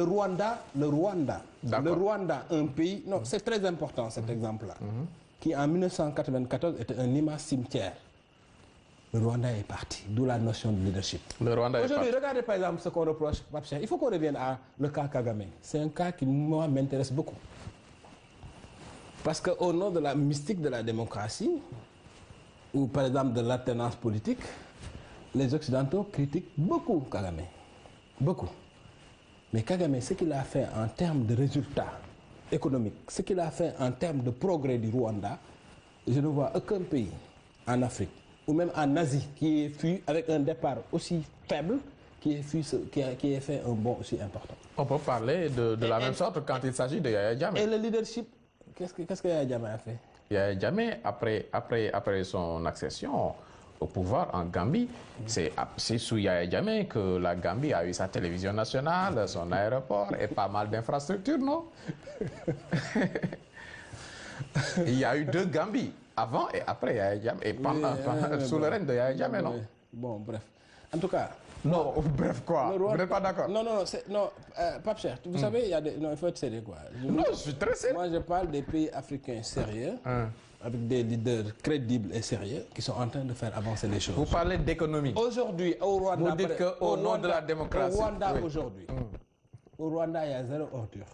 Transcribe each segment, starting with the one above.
Le Rwanda, un pays... Non, c'est très important cet exemple-là. Qui en 1994 était un immense cimetière. Le Rwanda est parti, d'où la notion de leadership. Aujourd'hui, regardez par exemple ce qu'on reproche. Il faut qu'on revienne à le cas Kagame. C'est un cas qui, moi, m'intéresse beaucoup. Parce qu'au nom de la mystique de la démocratie, ou par exemple de l'alternance politique, les Occidentaux critiquent beaucoup Kagame. Beaucoup. Mais Kagame, ce qu'il a fait en termes de résultats économiques, ce qu'il a fait en termes de progrès du Rwanda, je ne vois aucun pays en Afrique, ou même en Asie, qui ait fui avec un départ aussi faible, qui ait fait un bond aussi important. On peut parler de la même sorte quand il s'agit de Yaya Jammeh. Et le leadership, qu'est-ce que Yaya Jammeh a fait? Yaya Jammeh, après son accession au pouvoir en Gambie, c'est sous Yaya Jammeh que la Gambie a eu sa télévision nationale, son aéroport et pas mal d'infrastructures, non? Il y a eu deux Gambies, avant et après Yaya Jammeh, et sous le règne de Yaya Jammeh, non? Bon, bref. En tout cas... Non, bref quoi? Vous n'êtes pas d'accord? Non, Pape Cheikh, vous savez, il faut être sérieux quoi. Non, je suis très sérieux. Moi, je parle des pays africains sérieux, avec des leaders crédibles et sérieux, qui sont en train de faire avancer les choses. Vous parlez d'économie. Aujourd'hui, au Rwanda... Vous dites qu'au nom de la démocratie... Au Rwanda, aujourd'hui, au Rwanda, il y a zéro ordure.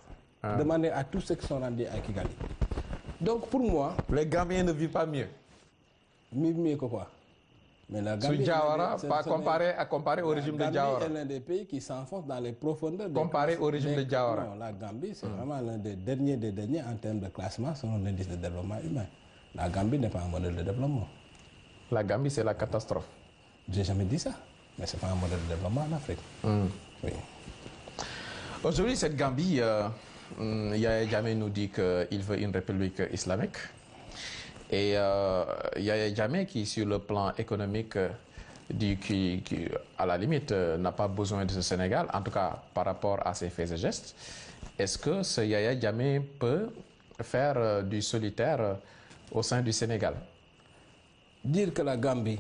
Demandez à tous ceux qui sont rendus à Kigali. Donc, pour moi... Les Gambiens ne vivent pas mieux. Mieux que quoi? Mais la Gambie, pas comparé au régime de Diawara. est l'un des pays qui s'enfonce dans les profondeurs. Comparé au régime de Diawara. Non, la Gambie, c'est vraiment l'un des derniers en termes de classement selon l'indice de développement humain. La Gambie n'est pas un modèle de développement. La Gambie, c'est la catastrophe. J'ai jamais dit ça. Mais ce n'est pas un modèle de développement en Afrique. Oui. Aujourd'hui, cette Gambie, Yaya Jammeh nous dit qu'il veut une république islamique. Et Yaya Jammeh qui, sur le plan économique, dit à la limite, n'a pas besoin de ce Sénégal, en tout cas par rapport à ses faits et gestes. Est-ce que ce Yaya Jammeh peut faire du solitaire au sein du Sénégal? Dire que la Gambie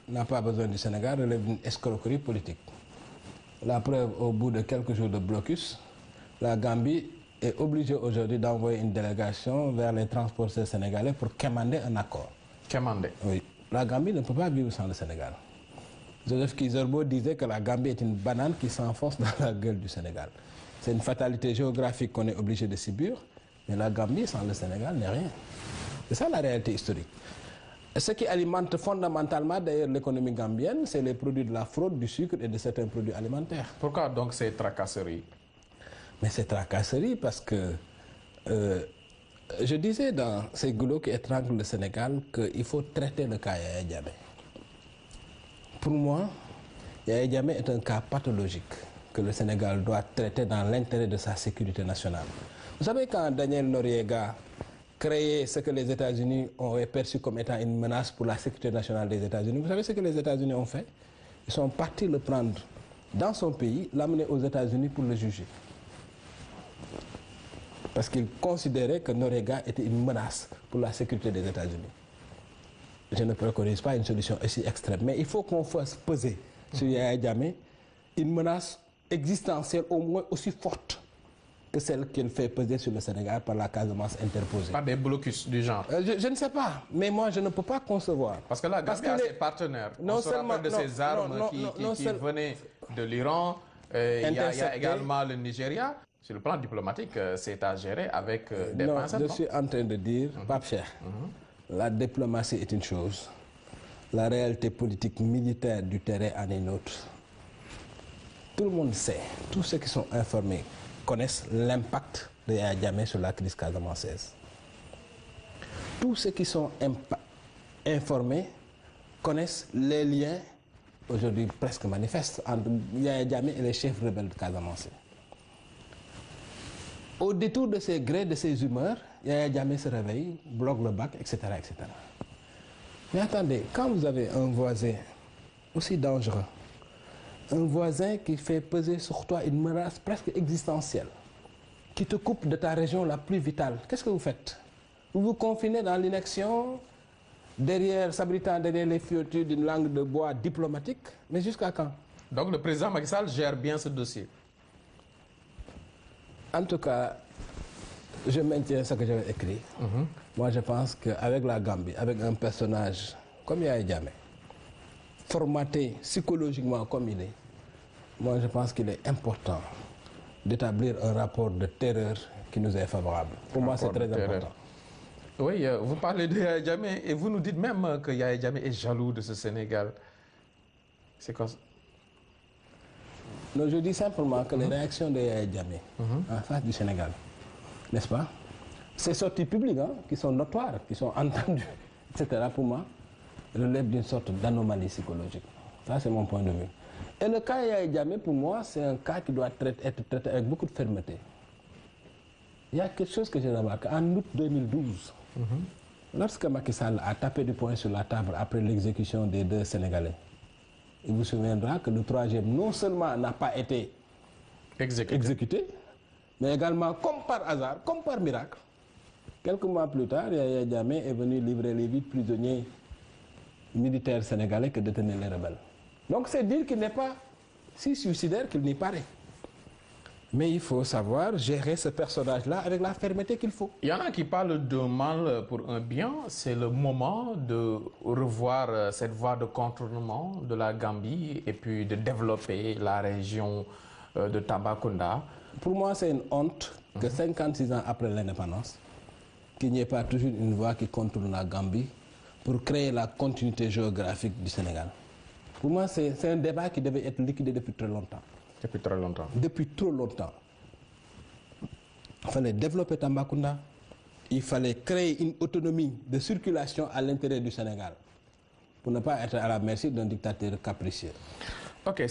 n'a pas besoin du Sénégal relève d'une escroquerie politique. La preuve, au bout de quelques jours de blocus, la Gambie est obligé aujourd'hui d'envoyer une délégation vers les transporteurs sénégalais pour quémander un accord. Quémander? Oui. La Gambie ne peut pas vivre sans le Sénégal. Joseph Kizerbo disait que la Gambie est une banane qui s'enfonce dans la gueule du Sénégal. C'est une fatalité géographique qu'on est obligé de subir, mais la Gambie sans le Sénégal n'est rien. C'est ça la réalité historique. Et ce qui alimente fondamentalement d'ailleurs l'économie gambienne, c'est les produits de la fraude, du sucre et de certains produits alimentaires. Pourquoi donc ces tracasseries? Mais c'est tracasserie parce que je disais dans ces goulots qui étranglent le Sénégal qu'il faut traiter le cas Yaya Jammeh. Pour moi, Yaya Jammeh est un cas pathologique que le Sénégal doit traiter dans l'intérêt de sa sécurité nationale. Vous savez, quand Daniel Noriega créé ce que les États-Unis ont perçu comme étant une menace pour la sécurité nationale des États-Unis, vous savez ce que les États-Unis ont fait? Ils sont partis le prendre dans son pays, l'amener aux États-Unis pour le juger. Parce qu'ils considéraient que Noriega était une menace pour la sécurité des États-Unis. Je ne préconise pas une solution aussi extrême, mais il faut qu'on fasse peser sur Yaya Jammeh une menace existentielle au moins aussi forte que celle qu'elle fait peser sur le Sénégal par la Casamance interposée. Par des blocus du genre? Je ne sais pas, mais moi je ne peux pas concevoir. Parce que là, Gambie a ses partenaires. On se rappelle de ces armes qui venaient de l'Iran. Il y a également le Nigeria. Sur le plan diplomatique, c'est à gérer avec des pincettes. Je suis en train de dire, Pape Cheikh, la diplomatie est une chose, la réalité politique militaire du terrain en est une autre. Tout le monde sait, tous ceux qui sont informés connaissent l'impact de Yaya Jammeh sur la crise casamançaise. Tous ceux qui sont informés connaissent les liens, aujourd'hui presque manifestes, entre Yaya Jammeh et les chefs rebelles de Casamance. Au détour de ses grés, de ses humeurs, Yaya Jammeh se réveille, bloque le bac, etc., etc. Mais attendez, quand vous avez un voisin aussi dangereux, un voisin qui fait peser sur toi une menace presque existentielle, qui te coupe de ta région la plus vitale, qu'est-ce que vous faites? Vous vous confinez dans l'inaction, s'abritant derrière les fiortures d'une langue de bois diplomatique, mais jusqu'à quand? Donc le président Macky Sall gère bien ce dossier? En tout cas, je maintiens ce que j'avais écrit. Moi, je pense qu'avec la Gambie, avec un personnage comme Yaya Jammeh, formaté psychologiquement comme il est, moi, je pense qu'il est important d'établir un rapport de terreur qui nous est favorable. Pour moi, c'est très important. Oui, vous parlez de Yaya Jammeh et vous nous dites même que Yaya Jammeh est jaloux de ce Sénégal. C'est quoi ça? Non, je dis simplement que les réactions de Yaya Jammeh en face du Sénégal, n'est-ce pas? Ces sorties publiques qui sont notoires, qui sont entendues, etc., pour moi, relèvent d'une sorte d'anomalie psychologique. Ça, c'est mon point de vue. Et le cas Yaya Jammeh, pour moi, c'est un cas qui doit être traité avec beaucoup de fermeté. Il y a quelque chose que j'ai remarqué. En août 2012, lorsque Macky Sall a tapé du poing sur la table après l'exécution des 2 Sénégalais, il vous souviendra que le 3e non seulement n'a pas été exécuté, mais également, comme par hasard, comme par miracle, quelques mois plus tard, Yaya Jammeh est venu livrer les 8 prisonniers militaires sénégalais que détenaient les rebelles. Donc c'est dire qu'il n'est pas si suicidaire qu'il n'y paraît. Mais il faut savoir gérer ce personnage-là avec la fermeté qu'il faut. Il y en a qui parlent de mal pour un bien. C'est le moment de revoir cette voie de contournement de la Gambie et puis de développer la région de Tambacounda. Pour moi, c'est une honte que 56 ans après l'indépendance, qu'il n'y ait pas toujours une voie qui contourne la Gambie pour créer la continuité géographique du Sénégal. Pour moi, c'est un débat qui devait être liquidé depuis très longtemps. Depuis très longtemps. Depuis trop longtemps. Il fallait développer Tambacounda. Il fallait créer une autonomie de circulation à l'intérieur du Sénégal pour ne pas être à la merci d'un dictateur capricieux. Ok.